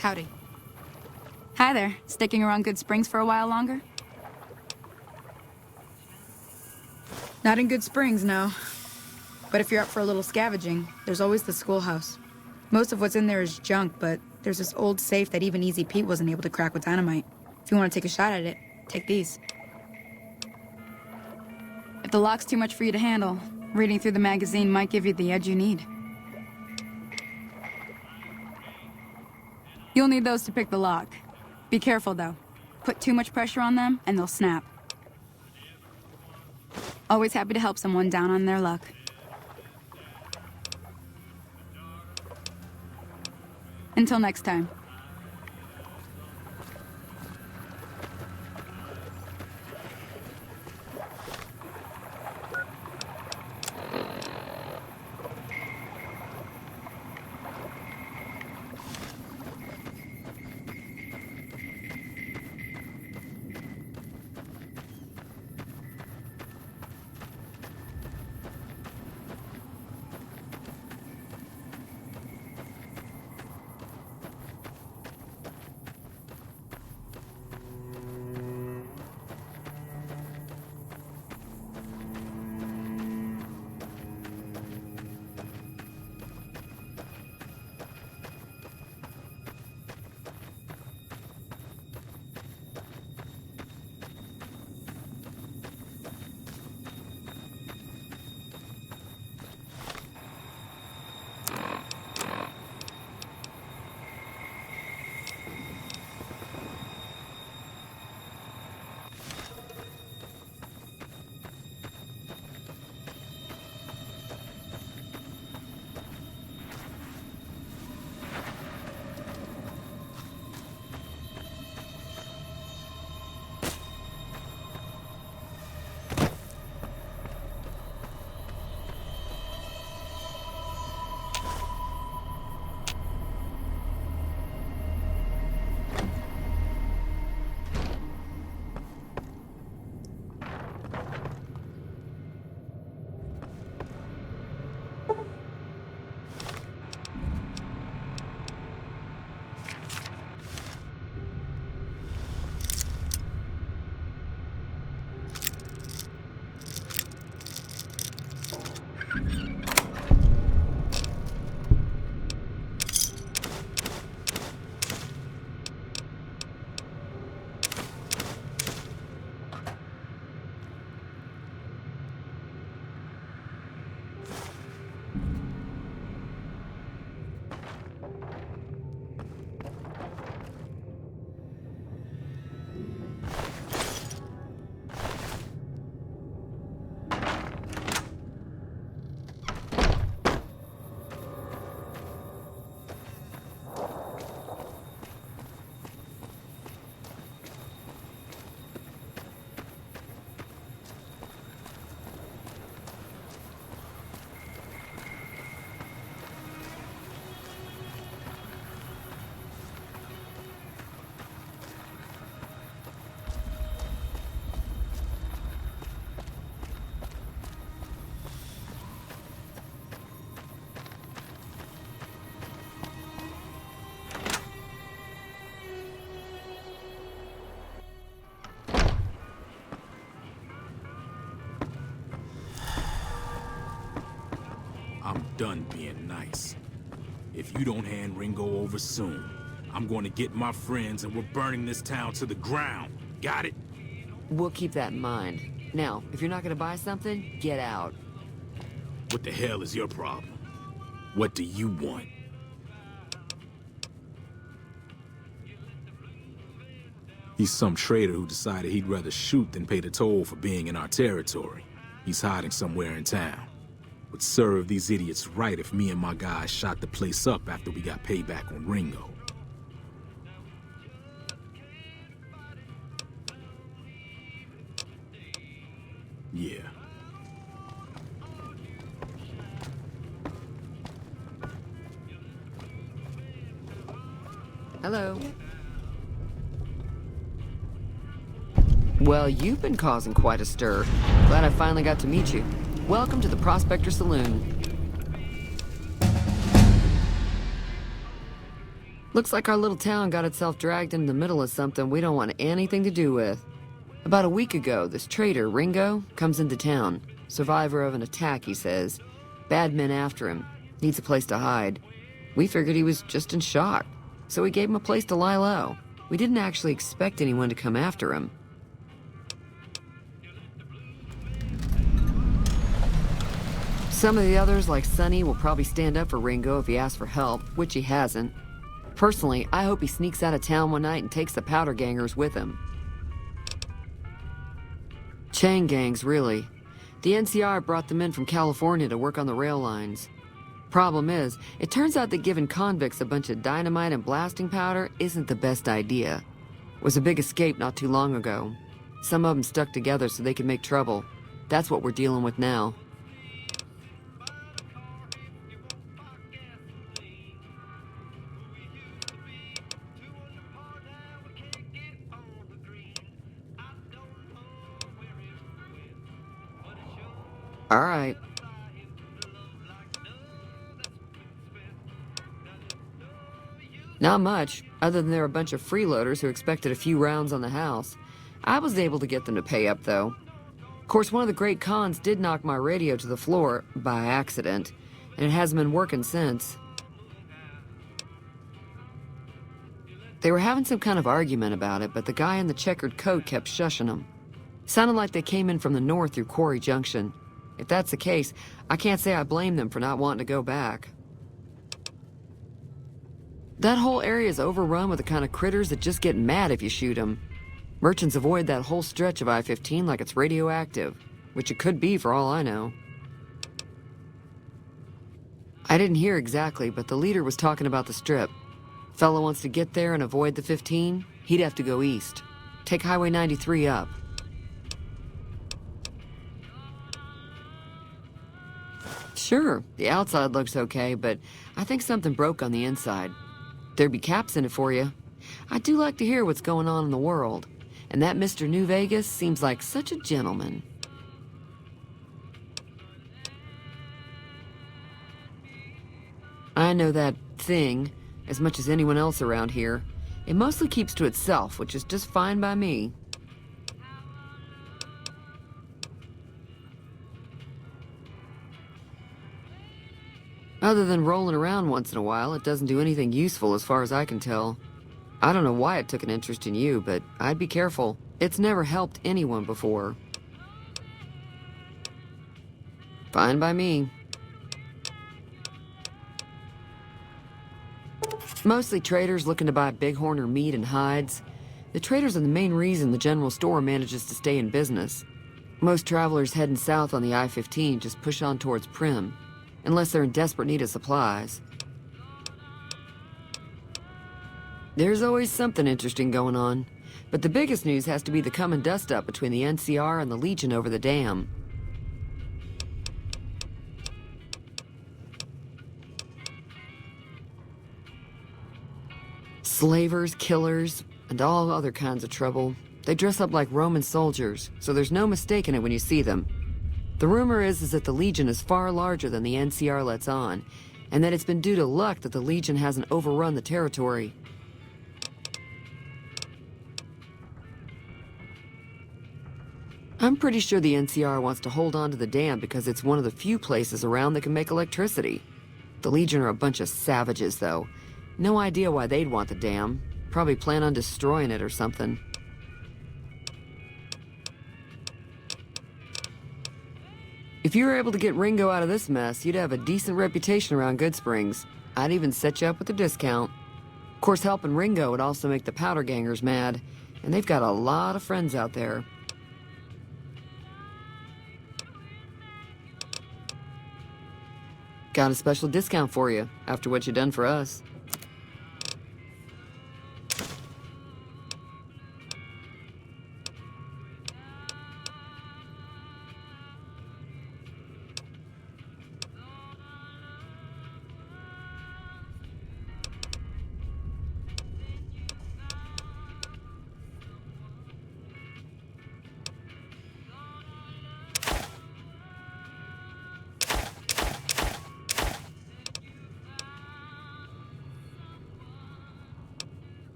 Howdy. Hi there. Sticking around Goodsprings for a while longer? Not in Goodsprings, no. But if you're up for a little scavenging, there's always the schoolhouse. Most of what's in there is junk, but there's this old safe that even Easy Pete wasn't able to crack with dynamite. If you want to take a shot at it, take these. If the lock's too much for you to handle, reading through the magazine might give you the edge you need. You'll need those to pick the lock. Be careful, though. Put too much pressure on them, and they'll snap. Always happy to help someone down on their luck. Until next time. I'm done being nice. If you don't hand Ringo over soon, I'm going to get my friends and we're burning this town to the ground. Got it? We'll keep that in mind. Now, if you're not gonna buy something, get out. What the hell is your problem? What do you want? He's some traitor who decided he'd rather shoot than pay the toll for being in our territory. He's hiding somewhere in town. Would serve these idiots right if me and my guys shot the place up after we got payback on Ringo. Yeah. Hello. Well, you've been causing quite a stir. Glad I finally got to meet you. Welcome to the Prospector Saloon. Looks like our little town got itself dragged into the middle of something we don't want anything to do with. About a week ago, this trader, Ringo, comes into town. Survivor of an attack, he says. Bad men after him. Needs a place to hide. We figured he was just in shock, so we gave him a place to lie low. We didn't actually expect anyone to come after him. Some of the others, like Sonny, will probably stand up for Ringo if he asks for help, which he hasn't. Personally, I hope he sneaks out of town one night and takes the powder gangers with him. Chain gangs, really. The NCR brought them in from California to work on the rail lines. Problem is, it turns out that giving convicts a bunch of dynamite and blasting powder isn't the best idea. It was a big escape not too long ago. Some of them stuck together so they could make trouble. That's what we're dealing with now. All right. Not much, other than they're a bunch of freeloaders who expected a few rounds on the house. I was able to get them to pay up, though. Of course, one of the great cons did knock my radio to the floor, by accident, and it hasn't been working since. They were having some kind of argument about it, but the guy in the checkered coat kept shushing them. Sounded like they came in from the north through Quarry Junction. If that's the case, I can't say I blame them for not wanting to go back. That whole area is overrun with the kind of critters that just get mad if you shoot them. Merchants avoid that whole stretch of I-15 like it's radioactive, which it could be for all I know. I didn't hear exactly, but the leader was talking about the strip. Fella wants to get there and avoid the 15, he'd have to go east. Take Highway 93 up. Sure, the outside looks okay, but I think something broke on the inside. There'd be caps in it for you. I do like to hear what's going on in the world, and that Mr. New Vegas seems like such a gentleman. I know that thing as much as anyone else around here. It mostly keeps to itself, which is just fine by me. Other than rolling around once in a while, it doesn't do anything useful as far as I can tell. I don't know why it took an interest in you, but I'd be careful. It's never helped anyone before. Fine by me. Mostly traders looking to buy bighorn or meat and hides. The traders are the main reason the general store manages to stay in business. Most travelers heading south on the I-15 just push on towards Primm, unless they're in desperate need of supplies. There's always something interesting going on, but the biggest news has to be the come and dust up between the NCR and the Legion over the dam. Slavers, killers, and all other kinds of trouble. They dress up like Roman soldiers, so there's no mistaking it when you see them. The rumor is that the Legion is far larger than the NCR lets on, and that it's been due to luck that the Legion hasn't overrun the territory. I'm pretty sure the NCR wants to hold on to the dam because it's one of the few places around that can make electricity. The Legion are a bunch of savages, though. No idea why they'd want the dam. Probably plan on destroying it or something. If you were able to get Ringo out of this mess, you'd have a decent reputation around Goodsprings. I'd even set you up with a discount. Of course, helping Ringo would also make the powder gangers mad, and they've got a lot of friends out there. Got a special discount for you, after what you've done for us.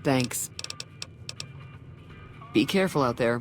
Thanks. Be careful out there.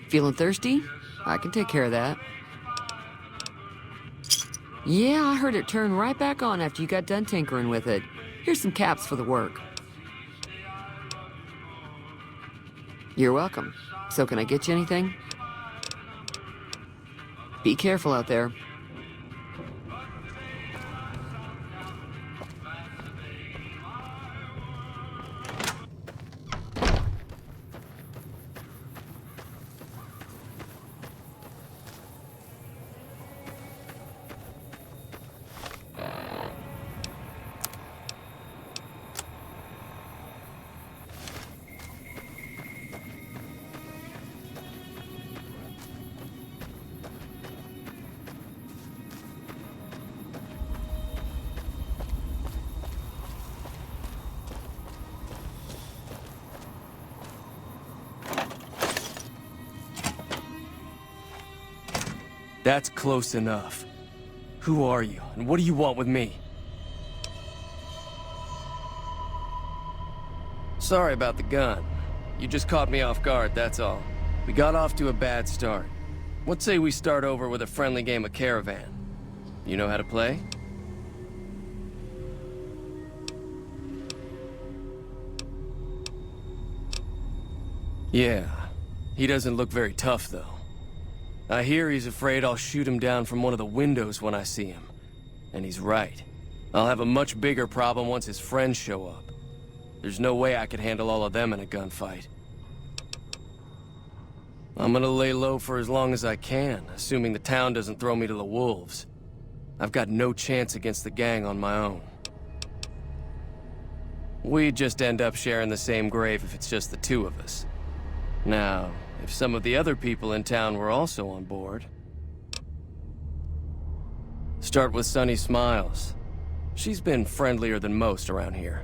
Feeling thirsty? I can take care of that. Yeah, I heard it turn right back on after you got done tinkering with it. Here's some caps for the work. You're welcome. So can I get you anything? Be careful out there. That's close enough. Who are you, and what do you want with me? Sorry about the gun. You just caught me off guard, that's all. We got off to a bad start. What say we start over with a friendly game of Caravan? You know how to play? Yeah. He doesn't look very tough, though. I hear he's afraid I'll shoot him down from one of the windows when I see him. And he's right. I'll have a much bigger problem once his friends show up. There's no way I could handle all of them in a gunfight. I'm gonna lay low for as long as I can, assuming the town doesn't throw me to the wolves. I've got no chance against the gang on my own. We'd just end up sharing the same grave if it's just the two of us. Now, if some of the other people in town were also on board... Start with Sunny Smiles. She's been friendlier than most around here.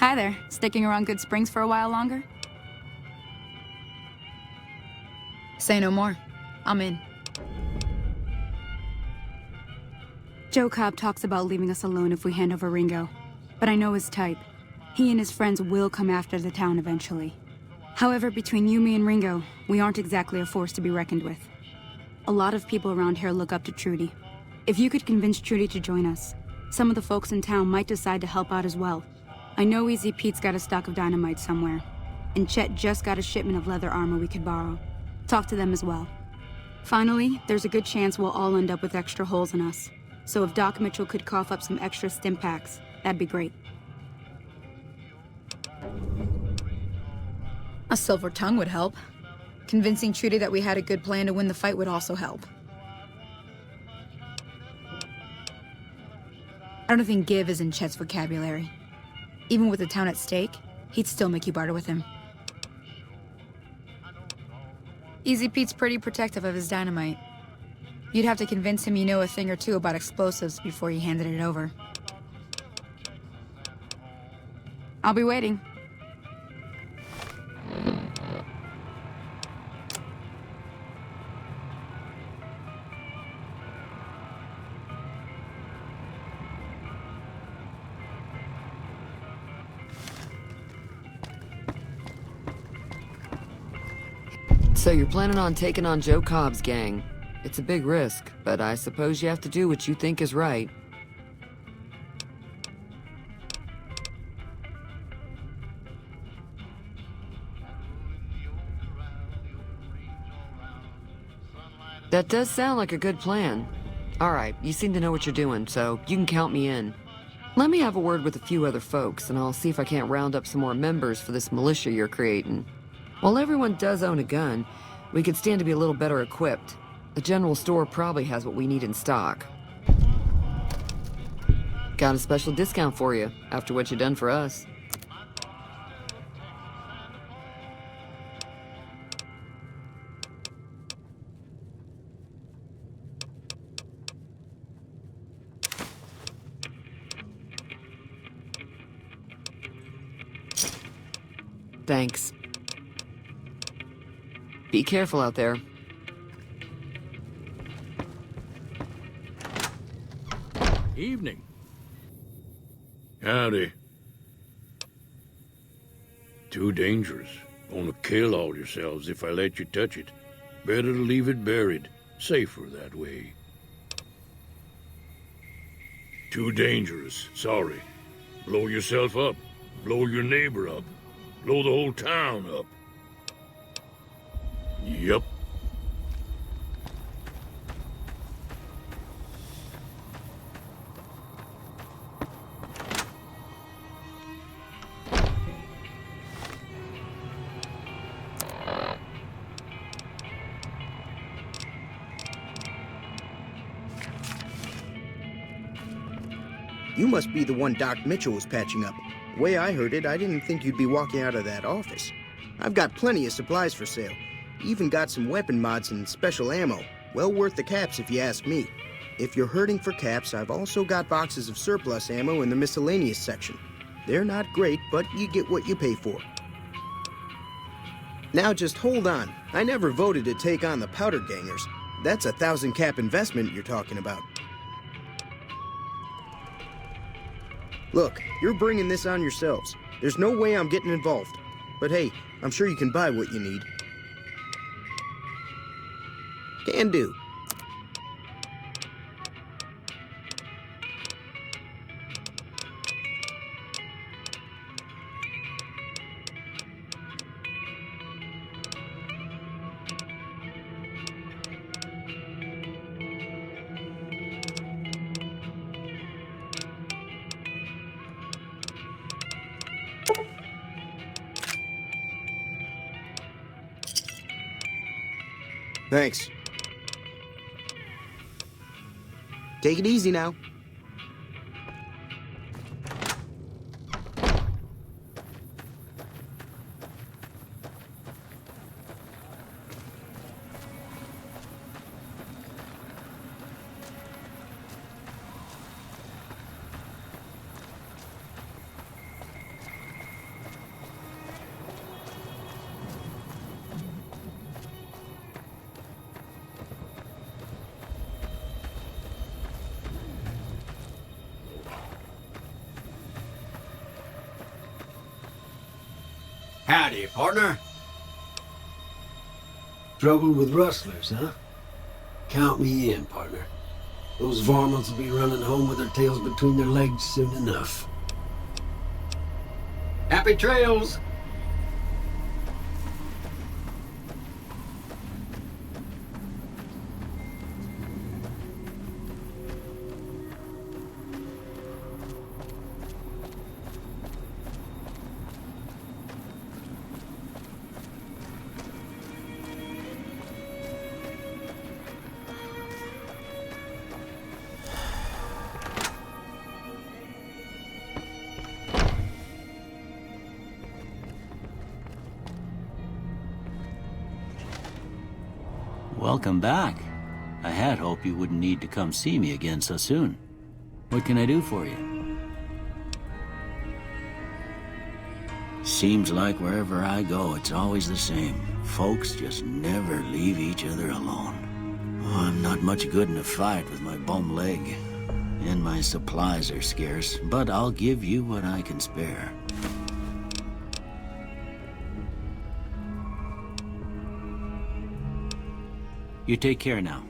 Hi there. Sticking around Goodsprings for a while longer? Say no more. I'm in. Joe Cobb talks about leaving us alone if we hand over Ringo. But I know his type. He and his friends will come after the town eventually. However, between you, me, and Ringo, we aren't exactly a force to be reckoned with. A lot of people around here look up to Trudy. If you could convince Trudy to join us, some of the folks in town might decide to help out as well. I know Easy Pete's got a stock of dynamite somewhere, and Chet just got a shipment of leather armor we could borrow. Talk to them as well. Finally, there's a good chance we'll all end up with extra holes in us. So if Doc Mitchell could cough up some extra stim packs, that'd be great. A silver tongue would help. Convincing Trudy that we had a good plan to win the fight would also help. I don't think give is in Chet's vocabulary. Even with the town at stake, he'd still make you barter with him. Easy Pete's pretty protective of his dynamite. You'd have to convince him you know a thing or two about explosives before you handed it over. I'll be waiting. So you're planning on taking on Joe Cobb's gang. It's a big risk, but I suppose you have to do what you think is right. That does sound like a good plan. Alright, you seem to know what you're doing, so you can count me in. Let me have a word with a few other folks, and I'll see if I can't round up some more members for this militia you're creating. While everyone does own a gun, we could stand to be a little better equipped. The general store probably has what we need in stock. Got a special discount for you, after what you've done for us. Thanks. Be careful out there. Evening. Howdy. Too dangerous. Gonna kill all yourselves if I let you touch it. Better to leave it buried. Safer that way. Too dangerous. Sorry. Blow yourself up. Blow your neighbor up. Blow the whole town up. Yup. You must be the one Doc Mitchell was patching up. The way I heard it, I didn't think you'd be walking out of that office. I've got plenty of supplies for sale. Even got some weapon mods and special ammo. Well worth the caps if you ask me. If you're hurting for caps, I've also got boxes of surplus ammo in the miscellaneous section. They're not great, but you get what you pay for. Now just hold on. I never voted to take on the powder gangers. That's a 1,000 cap investment you're talking about. Look, you're bringing this on yourselves. There's no way I'm getting involved. But hey, I'm sure you can buy what you need. Can do. Thanks. Take it easy now. Howdy, partner. Trouble with rustlers, huh? Count me in, partner. Those varmints will be running home with their tails between their legs soon enough. Happy trails! Welcome back. I had hoped you wouldn't need to come see me again so soon. What can I do for you? Seems like wherever I go, it's always the same. Folks just never leave each other alone. Oh, I'm not much good in a fight with my bum leg. And my supplies are scarce, but I'll give you what I can spare. You take care now.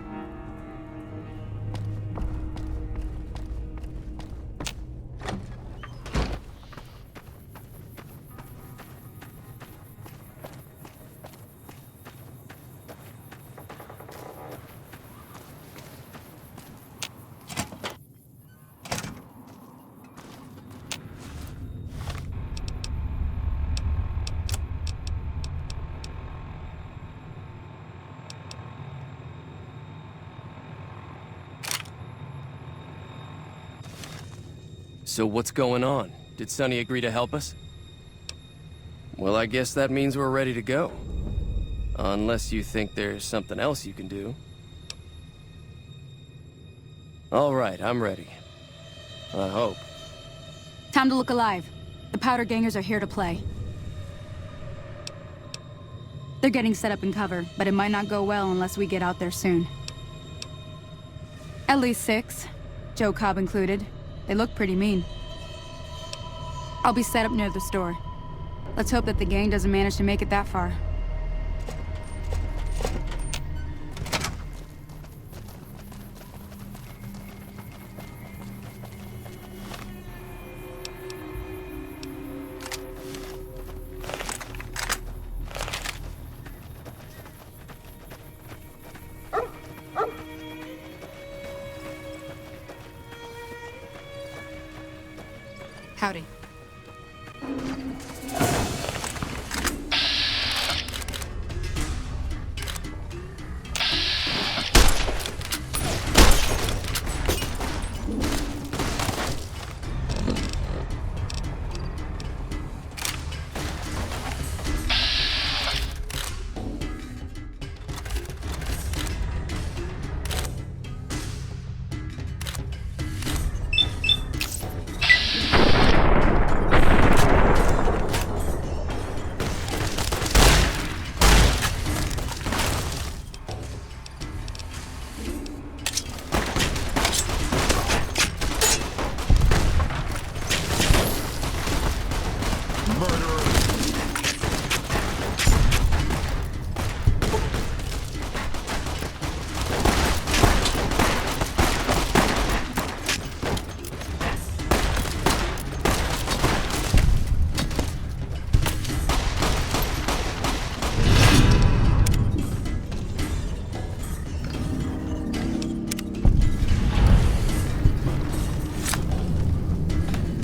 So what's going on? Did Sonny agree to help us? Well, I guess that means we're ready to go. Unless you think there's something else you can do. All right, I'm ready. I hope. Time to look alive. The Powder Gangers are here to play. They're getting set up in cover, but it might not go well unless we get out there soon. At least 6, Joe Cobb included. They look pretty mean. I'll be set up near the store. Let's hope that the gang doesn't manage to make it that far. Howdy.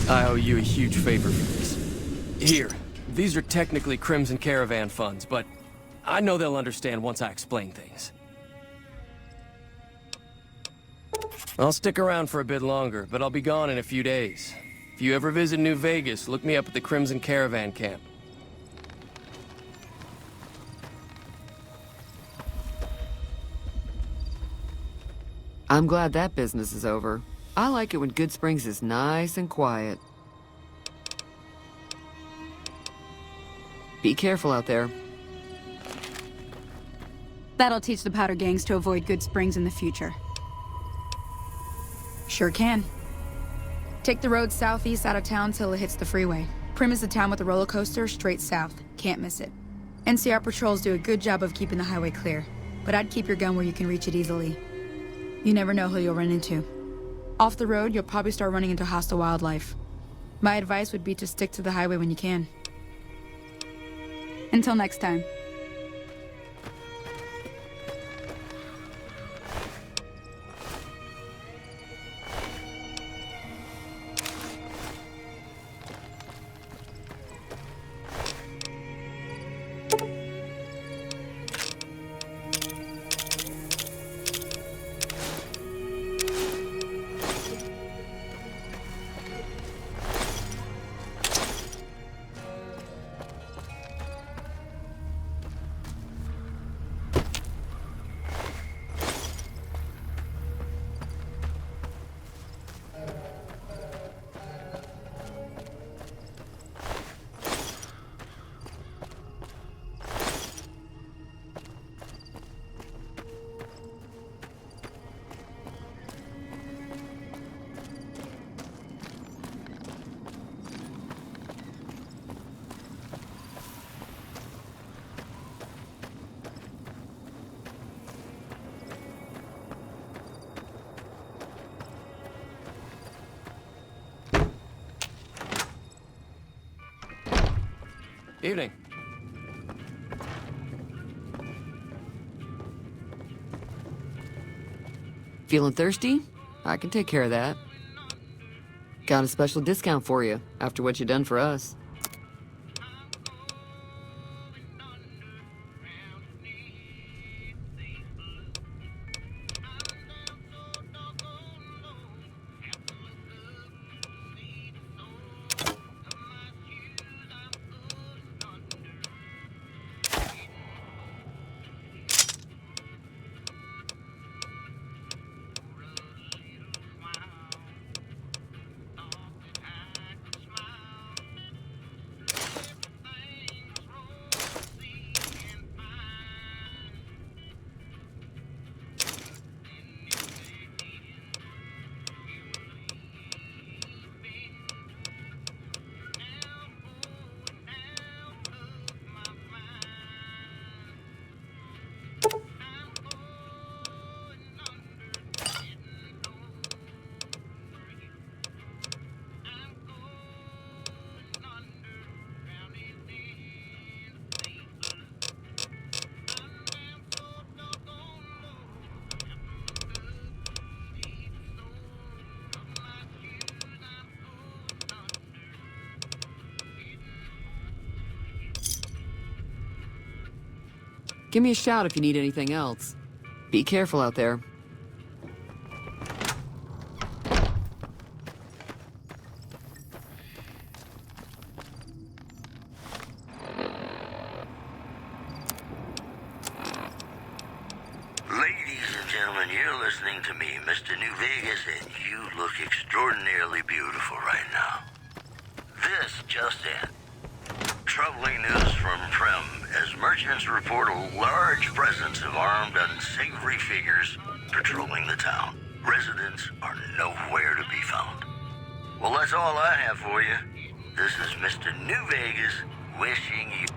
I owe you a huge favor for this. Here, these are technically Crimson Caravan funds, but I know they'll understand once I explain things. I'll stick around for a bit longer, but I'll be gone in a few days. If you ever visit New Vegas, look me up at the Crimson Caravan camp. I'm glad that business is over. I like it when Goodsprings is nice and quiet. Be careful out there. That'll teach the Powder Gangs to avoid Goodsprings in the future. Sure can. Take the road southeast out of town till it hits the freeway. Prim is the town with the roller coaster straight south. Can't miss it. NCR patrols do a good job of keeping the highway clear, but I'd keep your gun where you can reach it easily. You never know who you'll run into. Off the road, you'll probably start running into hostile wildlife. My advice would be to stick to the highway when you can. Until next time. Evening. Feeling thirsty? I can take care of that. Got a special discount for you after what you done for us. Give me a shout if you need anything else. Be careful out there. Ladies and gentlemen, you're listening to me, Mr. New Vegas, and you look extraordinarily beautiful right now. This just in. Troubling news from Prim, as merchants report a large presence of armed, unsavory figures patrolling the town. Residents are nowhere to be found. Well, that's all I have for you. This is Mr. New Vegas, wishing you...